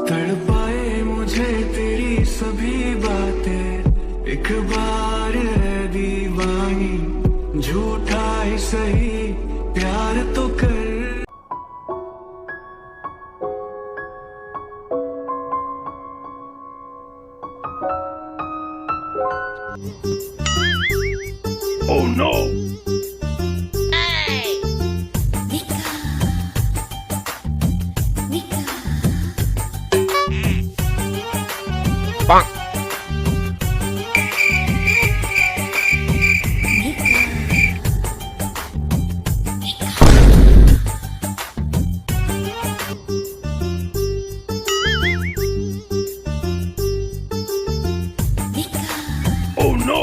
तड़पाए मुझे तेरी सभी बातें, एक बार है दीवानी, झूठा ही सही प्यार तो कर। Oh no! Bonk. Oh no!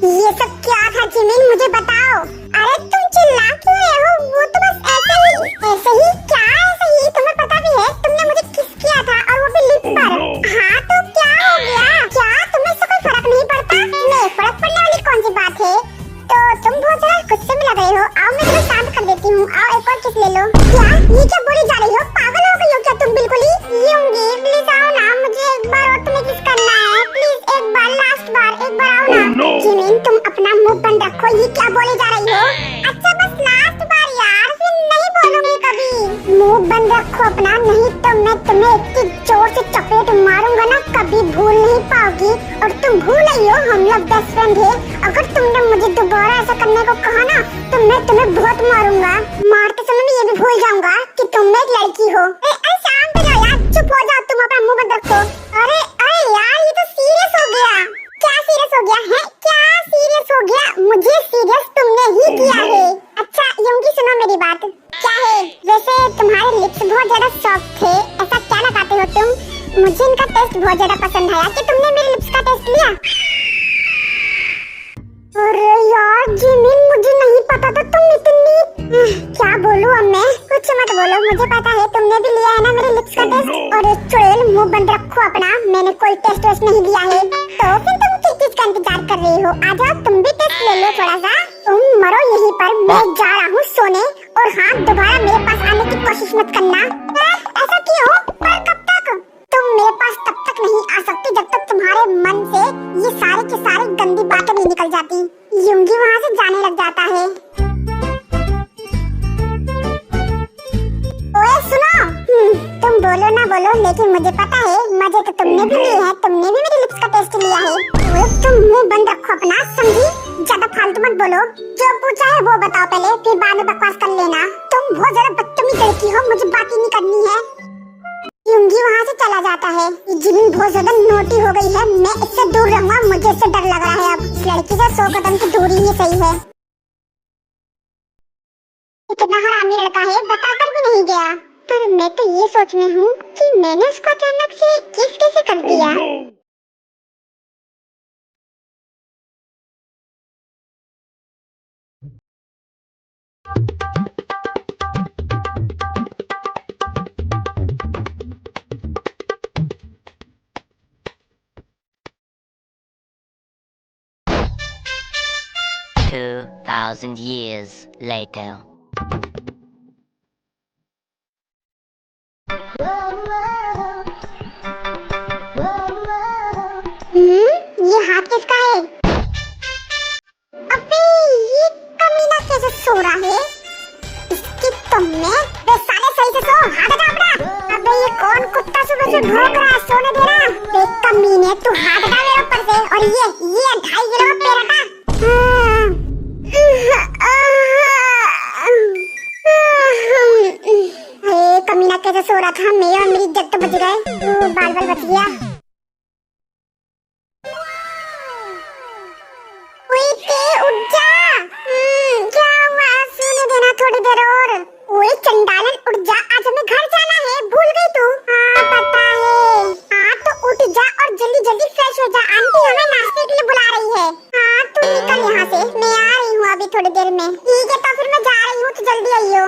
ये सब क्या था जिमिन, मुझे बताओ। अरे तुम चिल्ला क्यों रहे हो? वो तो बस ऐसे ही क्या ऐसे ही? तुम्हें पता भी है तुमने मुझे किस किया था, और वो भी लिप पर। हाँ तो क्या हो गया? क्या तुम्हें इससे कोई फर्क नहीं पड़ता? नहीं, फर्क पड़ने वाली कौन सी बात है? तो तुम बहुत ज्यादा गुस्से में लग रहे हो। आओ मैं तुम्हें शांत कर देती हूँ। आओ एक और किस ले लो। क्या ये क्या बोली जा रही हो? पागल हो गई हो क्या तुम बिल्कुल ही? ये होंगी, प्लीज आओ ना, मुझे एक बार और तुम्हें किस करना है। प्लीज एक बार, लास्ट बार, एक बार आओ ना। जिमिन तुम अपना मुंह बंद रखो, ये क्या बोले जा रही हो? अच्छा बस लास्ट बार यार, फिर नहीं बोलूंगी कभी। मुंह बंद रखो अपना, नहीं तो मैं तुम्हें इतनी जोर से चपेट मारूंगा ना, कभी भूल नहीं पाओगी। और तुम भूल ही हो, हम लोग बेस्ट फ्रेंड है। अगर तुमने मुझे दोबारा ऐसा करने को कहा ना, तो मैं तुम्हें बहुत मारूंगा। मारते समय मैं ये भी भूल जाऊंगा कि तुम एक लड़की हो। अरे शांत हो जाओ यार, चुप हो जाओ, तुम अपना मुंह बंद रखो। अरे अरे यार, ये तो सीरियस हो गया। क्या सीरियस हो गया है? क्या सीरियस हो गया? मुझे सीरियस तुमने ही किया है। अच्छा योंगी सुनो मेरी बात। क्या है? वैसे तुम्हारे लिप्स बहुत ज्यादा सॉफ्ट थे, ऐसा क्या लगाते हो तुम? मुझे इनका टेस्ट बहुत ज्यादा पसंद आया। कि तुमने मेरे लिप्स का टेस्ट लिया? अरे यार जिमिन, मुझे नहीं पता था तुम इतनी क्या बोलूं अब मैं? कुछ मत बोलो, मुझे पता है तुमने भी लिया है ना मेरे लिप्स का टेस्ट। और चुड़ैल मुंह बंद रखो अपना, मैंने कोई टेस्ट वेस्ट नहीं लिया है। तो फिर तुम किस चीज का इंतजार कर रही हो? आ जाओ तुम भी टेस्ट ले लो थोड़ा सा। तुम मरो यहीं पर, मैं जा रहा हूँ सोने। और हाँ, दोबारा मेरे पास आने की कोशिश मत करना। ऐसा क्यों? पर कब तक? तुम मेरे पास तब तक नहीं आ सकती जब तक तुम्हारे मन से ये सारी की सारी गंदी बातें नहीं निकल जाती। यूंगी वहाँ से जाने लग जाता है। ओए सुनो, तुम बोलो ना बोलो, लेकिन मुझे पता है मजे तो तुमने भी लिए हैं। तुमने भी मेरे लिप्स का टेस्ट लिया है। ओए तुम मुंह बंद रखो अपना, समझी? ज्यादा फालतू मत बोलो। जो पूछा है वो बताओ पहले, फिर बाद में बकवास कर लेना। तुम बहुत ज्यादा बदतमीज लड़की हो, मुझे बात ही नहीं करनी है। यूंगी वहाँ से चला जाता है। ये जिमिन बहुत ज्यादा नोटी हो गई है, मैं इससे दूर रहूंगा। मुझे इससे डर लग रहा है। अब इस लड़की से 100 कदम की दूरी ही सही है। इतना हरामी लड़का है, बताकर भी नहीं गया। पर मैं तो ये सोच में हूँ कि मैंने उसको अचानक से किस कैसे कर दिया। Two 2,000 years later. ये हाथ किसका है? अबे ये कमीना कैसे सो रहा है? इसकी तुमने बे साले सही से सो, हाथ हटा अपना। अबे ये कौन कुत्ता सुबह से भौंक रहा है, सोने दे रहा? बे कमीने, तू हाथ हटा मेरे ऊपर से। और ये 2.5 किलो का पैर हटा। अरे कमीना कैसे सो रहा था? मैं और मेरी इज्जत तो बच गए, बाल बाल बच गया। थोड़ी देर और। ओए चंडालन उठ जा, आज हमें घर जाना है। भूल गई तू? हाँ पता है। हाँ तो उठ जा और जल्दी जल्दी फ्रेश हो जा, आंटी हमें नाश्ते के लिए बुला रही है। हाँ तू निकल यहाँ से, मैं आ रही हूँ। अभी थोड़ी देर में। ठीक है तो फिर मैं जा रही हूँ, तो जल्दी आइयो।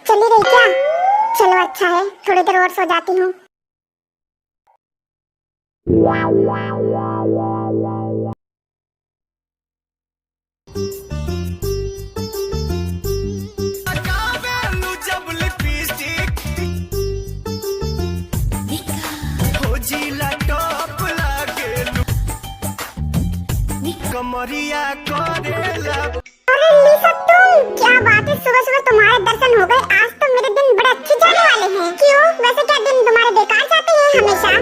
चली रही क्या? चलो अच्छा है, थोड़ी देर और सो जाती हूँ। कमरिया करेला। अरे लिसा तुम, क्या बात है, सुबह सुबह तुम्हारे दर्शन हो गए। आज तो मेरे दिन बड़े अच्छे जाने वाले हैं। क्यों, वैसे क्या दिन तुम्हारे बेकार जाते हैं हमेशा?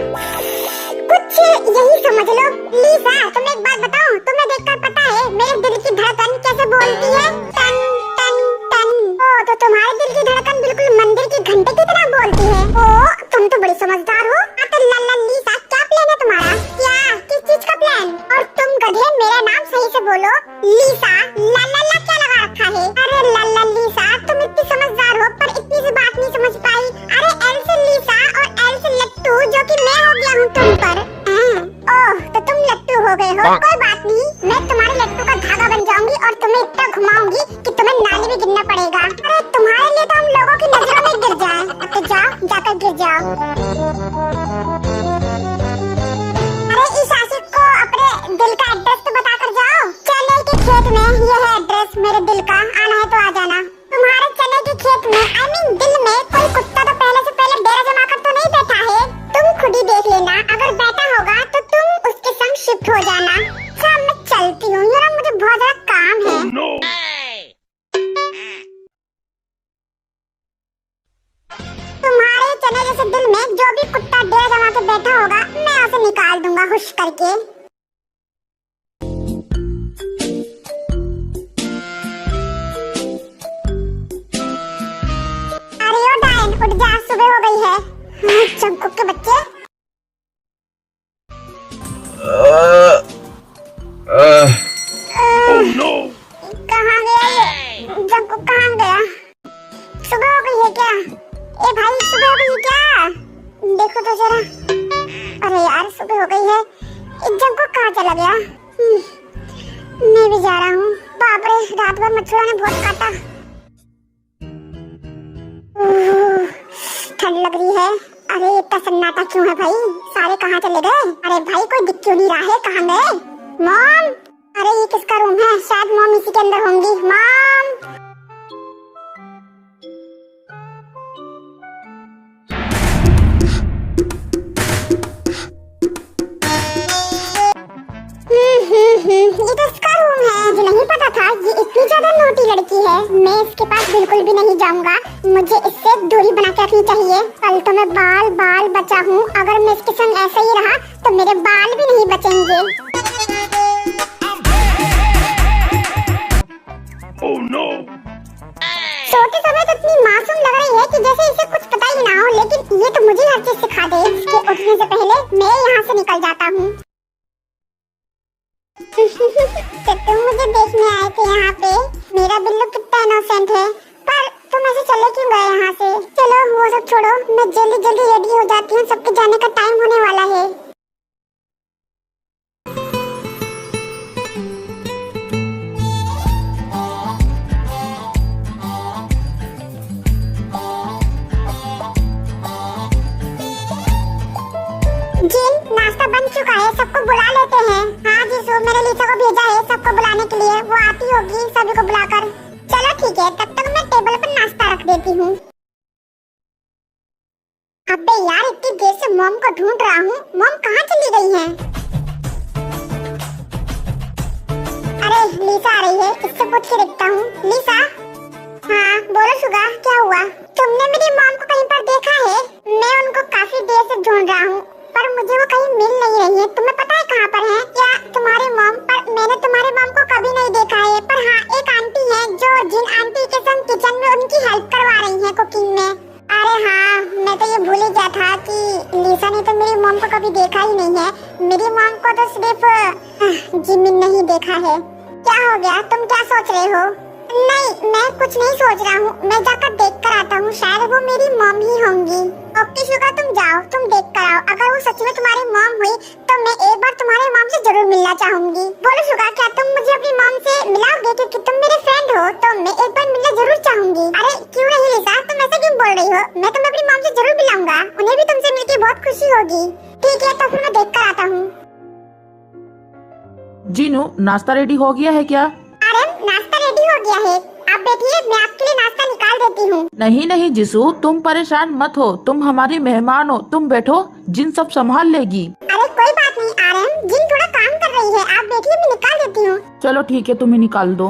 कुछ यही समझ लो। लिसा तुम्हें एक बात बताऊं, तुम्हें देखकर पता है मेरे दिल की धड़कन कैसे बोलती है? Ton ton ton. ओ तो तुम्हारे दिल की धड़कन बिल्कुल मंदिर की घंटे की तरह बोलती है। ओ तुम तो बड़ी समझदार हो। तो लल्ला लिसा, क्या प्लान है तुम्हारा? क्या, किस चीज का प्लान? और तुम गधे मेरा नाम सही से बोलो। लिसा, लल्ला क्या लगा रखा है? अरे लल्ला लिसा, तुम इतनी समझदार हो पर इतनी सी बात नहीं समझ पाई। अरे एल से लिसा और एल से लट्टू, जो कि मैं हो गया हूँ तुम पर। ओह तो तुम लट्टू हो गए हो। कोई बात नहीं, मैं तुम्हारे लट्टू का धागा बन जाऊंगी और तुम्हें इतना घुमाऊंगी कि तुम्हें नाली में गिरना पड़ेगा। अरे तुम्हारे लिए तो हम लोगों की नजरों में गिर जाए। तो जाओ, जाकर गिर जाओ। अरे इस आशिक को अपने दिल का एड्रेस तो बता कर जाओ। चने के खेत में ये है एड्रेस मेरे दिल का, आना है तो आ जाना। तुम्हारे चने के खेत में, आई मीन दिल में, कोई कुत्ता तो पहले से पहले डेरा जमा कर तो नहीं बैठा है। तुम खुद ही देख लेना, अगर बैठा होगा तो तुम उसके संग शिफ्ट हो जाना। अच्छा मैं चलती हूँ, यार मुझे बहुत बड़ा काम है। Oh no! तुम्हारे चने जैसे दिल में जो भी कुत्ता डेरा जमा के बैठा होगा, मैं उसे निकाल दूंगा हुश करके। अरे ओ डायन, उठ जा, सुबह हो गई है। चंकुक के बच्चे। Oh no! कहाँ गया ये? जंकुक कहाँ गया? सुबह हो गई है क्या? ए भाई सुबह हो गई है क्या? देखो तो जरा। अरे यार सुबह हो गई है, जंकुक कहाँ चला गया? मैं भी जा रहा हूँ। बाप रे, रात भर मच्छरों ने बहुत काटा। ठंड लग रही है। अरे इतना सन्नाटा क्यों है भाई? सारे कहाँ चले गए? अरे भाई कोई दिख क्यों नहीं रहा है? कहाँ गए? मॉम, अरे ये किसका रूम है? शायद मॉम इसी के अंदर होंगी। मॉम, ये तो इसका रूम है। मुझे नहीं पता था ये इतनी ज्यादा नोटी लड़की है। मैं इसके पास बिल्कुल भी नहीं जाऊंगा, मुझे इससे दूरी बना के रखनी चाहिए। कल तो मैं बाल बाल बचा हूँ, अगर मैं इसके संग ऐसा ही रहा तो मेरे बाल भी नहीं बचेंगे। Oh no! सोते समय तो इतनी मासूम लग रही है कि जैसे इसे कुछ पता ही ना हो, लेकिन ये तो मुझे हर चीज सिखा दे। इसके उठने से पहले मैं यहाँ से निकल जाता हूँ। तो तुम मुझे देखने आए थे यहाँ पे? मेरा बिल्लू कितना इनोसेंट है, पर तुम ऐसे चले क्यों गए यहाँ से? चलो वो सब छोड़ो, मैं जल्दी जल्दी रेडी हो जाती हूँ, सबके जाने का टाइम होने वाला है। जिन, नाश्ता बन चुका है, सबको बुला लेते हैं। हाँ जीसू, मैंने लिसा को भेजा है सबको बुलाने के लिए, वो आती होगी सभी को बुलाकर। चलो ठीक है, तब तक मैं टेबल पर नाश्ता रख देती हूँ। अबे यार, इतनी देर से मॉम को ढूंढ रहा हूँ, मॉम कहाँ चली गई हैं? अरे लिसा आ रही है, इससे पूछ के देखता हूँ। लिसा, हाँ बोलो सुगा, क्या हुआ? तुमने मेरी मॉम को कहीं पर देखा है? मैं उनको काफी देर से ढूंढ रहा हूँ, पर मुझे वो कहीं मिल नहीं रही है। तुम्हें पता है कहाँ पर है क्या तुम्हारे मॉम? पर मैंने तुम्हारे मॉम को कभी नहीं देखा है। पर हाँ, एक आंटी है जो जिन आंटी के संग किचन में उनकी हेल्प करवा रही है कुकिंग में। अरे हाँ, मैं तो ये भूल ही गया था कि लिसा ने तो मेरी मॉम को कभी देखा ही नहीं है। मेरी मॉम को तो सिर्फ जिमिन ने ही देखा है। क्या हो गया, तुम क्या सोच रहे हो? नहीं, मैं कुछ नहीं सोच रहा हूँ, मैं जाकर देख कर आता हूँ, शायद वो मेरी मॉम ही होंगी। ओके शुगा, तुम जाओ, तुम देख कर आओ। अगर वो सच में तुम्हारी मॉम हुई तो मैं एक बार तुम्हारे मॉम से जरूर मिलना चाहूंगी। बोलो शुगा, क्या तुम मुझे अपनी मॉम से मिलाओगे? क्योंकि तुम मेरे फ्रेंड हो तो मैं एक बार मिलना जरूर चाहूंगी। अरे क्यों नहीं लिसा, तुम ऐसा क्यों बोल रही हो? मैं तुम्हें अपनी मॉम से जरूर मिलाऊंगा, उन्हें भी तुमसे मिलकर बहुत खुशी होगी। ठीक है, तो फिर मैं देख कर आता हूँ। जीनू, नाश्ता रेडी हो गया है क्या? अरे नाश्ता रेडी हो गया है, आप बैठिए, मैं आपके लिए नाश्ता निकाल देती हूँ। नहीं नहीं जिसू, तुम परेशान मत हो, तुम हमारी मेहमान हो, तुम बैठो, जिन सब संभाल लेगी। अरे कोई बात नहीं आरएम, जिन थोड़ा काम कर रही है, आप बैठिए, मैं निकाल देती हूँ। चलो ठीक है, तुम्हें निकाल दो।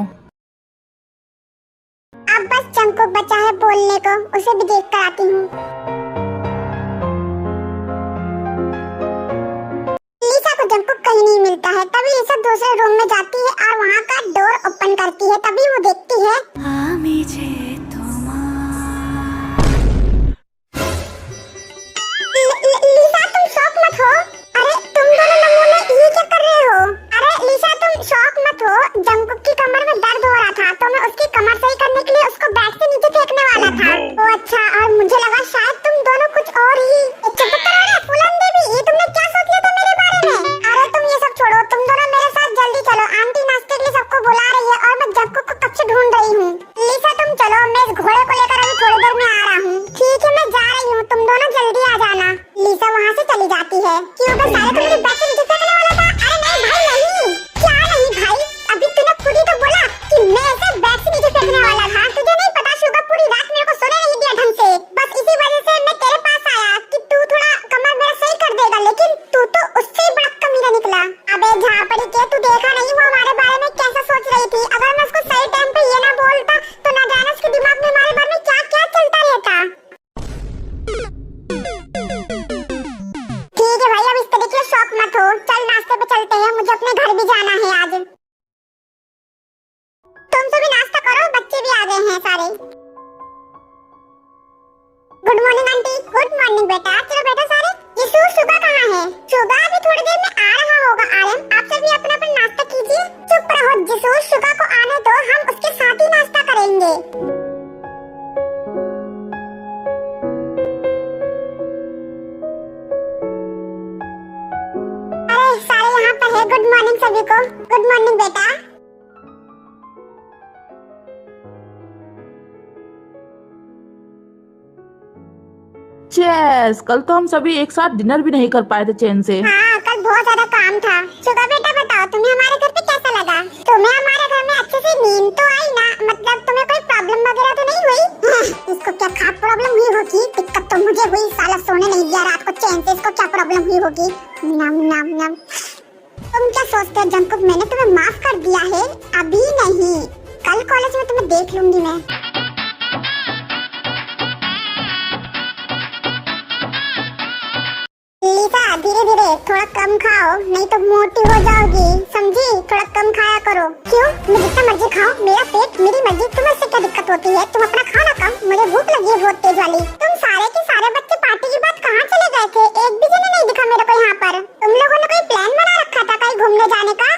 अब बस जंकुक बचा है बोलने को, उसे भी देख कर आती हूँ। लिसा को जंकुक कहीं नहीं मिलता है, तभी लिसा दूसरे रूम में जाती है और वहाँ का डोर ओपन करती है। तभी वो देखती है लिसा, तुम शॉक मत हो। अरे तुम दोनों नमूने ये क्या कर रहे हो? अरे लिसा, तुम शॉक मत हो, जंकुक की कमर में दर्द हो रहा था तो मैं उसकी कमर सही करने के लिए उसको बेड से नीचे फेंकने वाला था। ओ अच्छा, और मुझे लगा शायद तुम दोनों कुछ और ही। चुप करो रे फूलन देवी, ये तुमने क्या सोच लिया था मेरे बारे में? अरे तुम ये सब छोड़ो, तुम दोनों मेरे साथ जल्दी चलो, आंटी नाश्ते के लिए सबको बुला रही है और मैं जंकुक को कब से ढूंढ रही हूँ। लिसा तुम चलो, मैं इस घोड़े को लेकर अभी थोड़ी देर में आ रहा हूँ। ठीक है, मैं जा रही हूँ, तुम दोनों जल्दी आ जाना। लिसा वहाँ से चली जाती है। क्यों बे साले, तुम मेरी बैग से नीचे फेंकने वाला था? अरे नहीं भाई नहीं। क्या नहीं भाई, अभी तूने खुद ही तो बोला कि मैं ऐसे बैग से नीचे फेंकने वाला था। तुझे नहीं पता शुगा, पूरी रात मेरे को सोने नहीं दिया ढंग से। बस इसी वजह से मैं तेरे पास आया कि तू थोड़ा कमर मेरा सही कर देगा, लेकिन तू तो उससे ही बड़ा कमीना निकला। अबे झापड़ी के, तू देखा नहीं वो हमारे बारे में कैसा सोच रही थी? अगर मैं उसको सही टाइम पे ये ना बोलता तो ना जाने उसके दिमाग में हमारे बारे में क्या क्या चलता रहता। ठीक है भाई, अब इस तरीके से शौक मत हो, चल नाश्ते पे चलते हैं, मुझे अपने घर भी जाना है आज। तुम सभी नाश्ता करो, बच्चे भी आ गए हैं सारे। Good morning aunty. Good morning बेटा, चलो बैठो सारे। जिसू, शुगा कहाँ है? शुगा अभी थोड़ी देर में आ रहा होगा। आरएम, आप सभी अपना अपना नाश्ता कीजिए। चुप रहो जिसू, शुगा को आने दो, हम उसके साथ ही नाश्ता करेंगे। सारे यहाँ पर है। गुड मॉर्निंग सभी को। गुड मॉर्निंग बेटा। चेस, कल तो हम सभी एक साथ डिनर भी नहीं कर पाए थे चैन से। हाँ, कल बहुत ज्यादा काम था। शुगा बेटा बताओ, तुम्हें हमारे घर पे कैसा लगा? तुम्हें हमारे घर में अच्छे से नींद तो आई ना? मतलब तुम्हें कोई प्रॉब्लम वगैरह तो नहीं हुई? इसको क्या खास प्रॉब्लम हुई होगी? दिक्कत तो मुझे हुई, साला सोने नहीं दिया रात को चैन से, इसको क्या प्रॉब्लम हुई होगी? नम नम नम। तुम क्या सोचते हो जंकुक, मैंने तुम्हें माफ कर दिया है? अभी नहीं, कल कॉलेज में तुम्हें देख लूंगी मैं। लिसा, धीरे धीरे, थोड़ा कम खाओ, नहीं तो मोटी हो जाओगी, समझी? थोड़ा कम खाया करो। क्यों? मैं जितना मर्जी खाऊं, मेरा पेट मेरी मर्जी, तुम्हें इससे क्या दिक्कत होती है? तुम अपना खाना कम, मुझे भूख लगी है बहुत तेज वाली। तुम सारे के सारे बच्चे पार्टी के बाद कहाँ चले गए थे? एक भी जने नहीं दिखा मेरे को यहाँ पर। तुम लोगों ने कोई प्लान बना रखा था कहीं घूमने जाने का?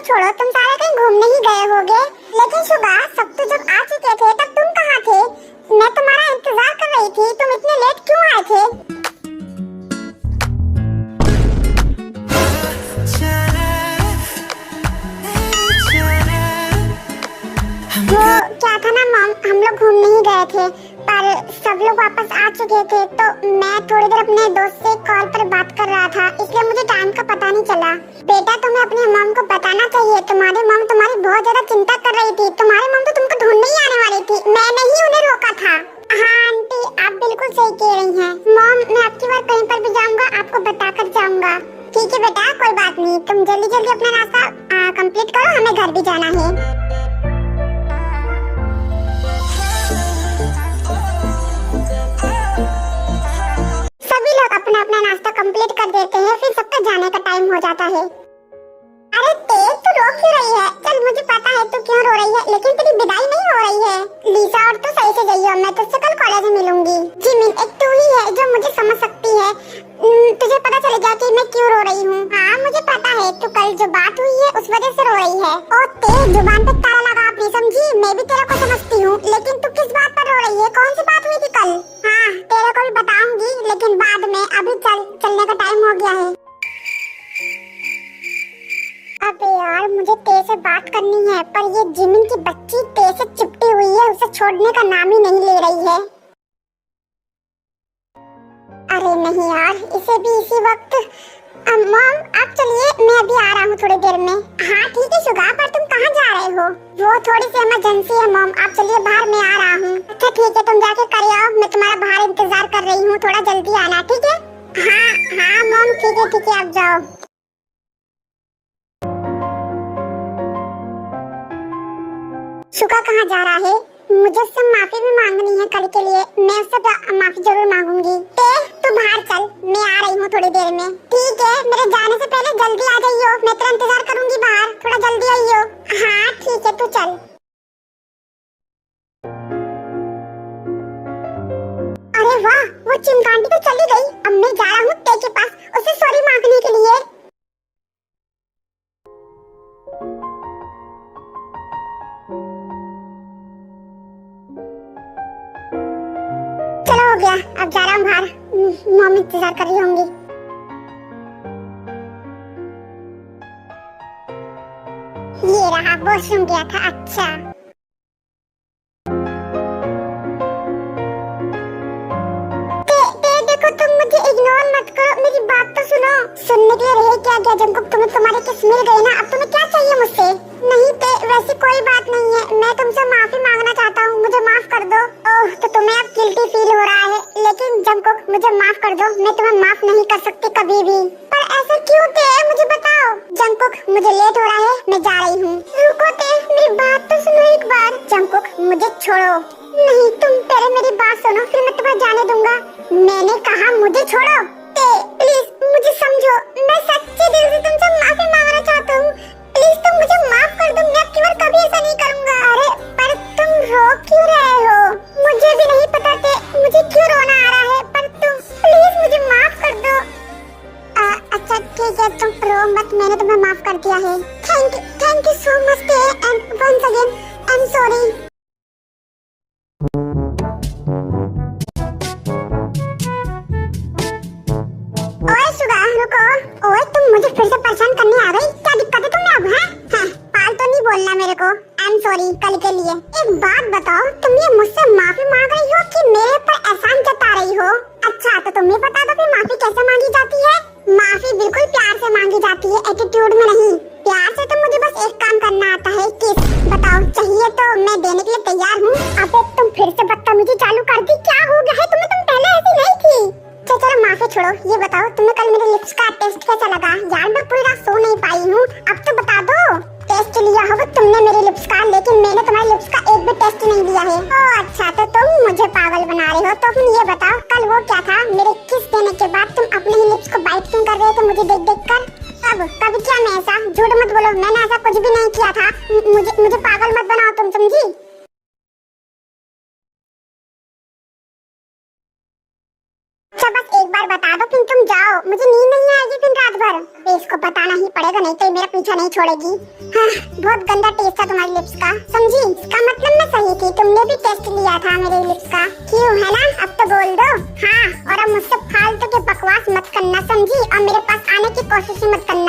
छोड़ो, तुम सारे कहीं घूमने ही गए होगे। लेकिन सुबह सब तो जब आ चुके थे तब तुम कहाँ थे? मैं तुम्हारा इंतजार कर रही थी, तुम इतने लेट क्यों आए थे? वो क्या था ना मॉम, हम लोग घूमने ही गए थे पर सब लोग वापस आ चुके थे तो मैं थोड़ी देर अपने दोस्त से कॉल पर बात कर रहा था, इसलिए मुझे टाइम का पता नहीं चला। बेटा तुम्हें अपनी मॉम को बताना चाहिए, तुम्हारी मॉम तुम्हारी बहुत ज्यादा चिंता कर रही थी। तुम्हारी मॉम तो तुमको ढूंढने ही आने वाली थी, मैंने ही उन्हें रोका था। हाँ आंटी, आप बिल्कुल सही कह रही हैं। मॉम, मैं आपकी बार कहीं पर भी जाऊंगा आपको बता कर जाऊंगा। ठीक है बेटा, कोई बात नहीं, तुम जल्दी जल्दी अपना नाश्ता कंप्लीट करो, हमें घर भी जाना है। अपना अपना नाश्ता कंप्लीट कर देते हैं, फिर सबका जाने का टाइम हो जाता है। अरे तेज, तू रो क्यों रही है? चल मुझे पता है तू क्यों रो रही है, लेकिन तेरी विदाई नहीं हो रही है। लीसा, और तू सही से जाइयो, मैं तुझसे कल कॉलेज में मिलूंगी। जिमिन, एक तू ही है जो मुझे समझ सकती है। तुझे पता चलेगा कि मैं क्यों रो रही हूँ। हाँ मुझे पता है, तू कल जो बात हुई है उस वजह से रो रही है। और तेरे जुबान पे ताला लगा अपनी, समझी? मैं भी तेरे को समझती हूँ, लेकिन तू किस बात पर रो रही है? कौन सी बात हुई थी कल? हाँ तेरे को भी बताऊंगी, लेकिन बाद में। अभी चलने का टाइम हो गया है। अबे यार, मुझे तेरे से बात करनी है, पर ये जिमिन की बच्ची तेरे से चिपटी हुई है, उसे छोड़ने का नाम ही नहीं ले रही है। अरे नहीं यार, इसे भी इसी वक्त। मॉम आप चलिए, मैं अभी आ रहा हूँ थोड़ी देर में। हाँ ठीक है शुगा, पर तुम कहाँ जा रहे हो? वो थोड़ी सी इमरजेंसी है मॉम, आप चलिए बाहर, मैं आ रहा हूँ। अच्छा ठीक है, तुम जाके कर आओ, मैं तुम्हारा बाहर इंतजार कर रही हूँ, थोड़ा जल्दी आना, ठीक है? हाँ मॉम ठीक है आप जाओ। शुगा कहाँ जा रहा है? मुझे उससे माफी भी मांगनी है कल के लिए, मैं उससे माफी जरूर मांगूंगी। तू बाहर चल, मैं आ रही हूँ थोड़ी देर में। ठीक है, मेरे जाने से पहले जल्दी आ जाइयो, मैं तेरा इंतजार करूंगी बाहर, थोड़ा जल्दी आइयो। हाँ ठीक है, तू चल। अरे वाह, वो चिमकांडी तो चली गई। अब मैं जा रहा हूँ ते के पास, उससे सॉरी मांगने के लिए। चलो हो गया, अब जा रहा हूँ बाहर, मम्मी इंतजार कर रही होंगी। ये रहा, वॉशरूम गया था। अच्छा देखो, तुम मुझे इग्नोर मत करो, मेरी बात तो सुनो। सुनने के लिए रहे क्या गया जंकुक, तुम्हें तुम्हारे किस मिल गए ना, अब तुम्हें क्या चाहिए मुझसे? नहीं ते, वैसी कोई बात नहीं है, मैं तुमसे माफी मांगना चाहता हूँ, मुझे माफ कर दो। ओह, तो तुम्हें अब गिल्टी फील हो रहा है, लेकिन जंकुक मुझे माफ कर दो, मैं तुम्हें माफ नहीं कर सकती कभी भी। पर ऐसा क्यों ते, मुझे बताओ। जंकुक मुझे लेट हो रहा है, मैं जा रही हूँ। रुको ते, मेरी बात तो सुनो एक बार। जंकुक मुझे छोड़ो। नहीं, तुम पहले मेरी बात सुनो, फिर मैं तुम्हें जाने दूंगा। मैंने कहा मुझे छोड़ो। ते प्लीज मुझे समझो, मैं सच्चे दिल से तुमसे माफी मांगना चाहता हूँ, प्लीज तुम मुझे माफ कर दो, मैं अब कभी ऐसा नहीं करूँगा। अरे पर तुम रो क्यों रहे हो? मुझे भी नहीं पता ते, मुझे क्यों रोना आ रहा है, पर तुम प्लीज मुझे माफ कर दो। अच्छा ठीक है, तुम रो मत, मैंने तुम्हें माफ कर दिया है। थैंक यू सो मच ते, and once again I am sorry. ओए सुगा, रुको। ओए तुम मुझे फिर से परेशान करने आ गई, क्या दिक्कत है तुम्हें अब? हैं फालतू नहीं बोलना मेरे को, आई एम सॉरी कल के लिए। एक बात बताओ, तुम ये मुझसे माफी मांग रही हो कि मेरे पर एहसान जता रही हो? अच्छा तो तुम ही बता दो फिर माफी कैसे मांगी जाती है? माफी बिल्कुल प्यार से मांगी जाती है, एटीट्यूड में नहीं। प्यार से तो मुझे बस एक काम करना आता है, किस। बताओ, चाहिए तो मैं देने के लिए तैयार हूँ। अबे तुम फिर से बदतमीजी चालू कर दी, क्या हो गया है तुम्हें? तुम पहले ऐसी नहीं थी। चलो माफी छोड़ो, ये बताओ तुम्हें कल मेरे लिप्स का टेस्ट कैसा लगा? यार मैं पूरी रात सो नहीं पाई हूँ, अब तो बता दो। टेस्ट लिया होगा तुमने मेरे लिप्स का, लेकिन मैंने तुम्हारे लिप्स का एक भी टेस्ट नहीं लिया है। ओह अच्छा, तो तुम मुझे पागल बना रहे हो। तो फिर ये बताओ, कल वो क्या था? मेरे किस देने के बाद तुम अपने ही लिप्स को बाइट क्यों कर रहे थे मुझे देख देख कर? कभी क्या मैं ऐसा? झूठ मत बोलो, मैंने ऐसा कुछ भी नहीं किया था। मुझे पागल मत बनाओ तुम, समझी? बस एक बार बता दो, फिर तुम जाओ, मुझे नींद नहीं आएगी फिर रात भर। इसको बताना ही पड़ेगा, नहीं तो मेरा पीछा नहीं छोड़ेगी। हाँ, बहुत गंदा टेस्ट था तुम्हारी लिप्स का, समझी? इसका मतलब मैं सही थी, तुमने भी टेस्ट लिया था मेरे लिप्स का, क्यों है ना? अब तो बोल दो। हाँ, और अब मुझसे फालतू के बकवास मत करना, समझी? और मेरे पास आने की कोशिश मत करना।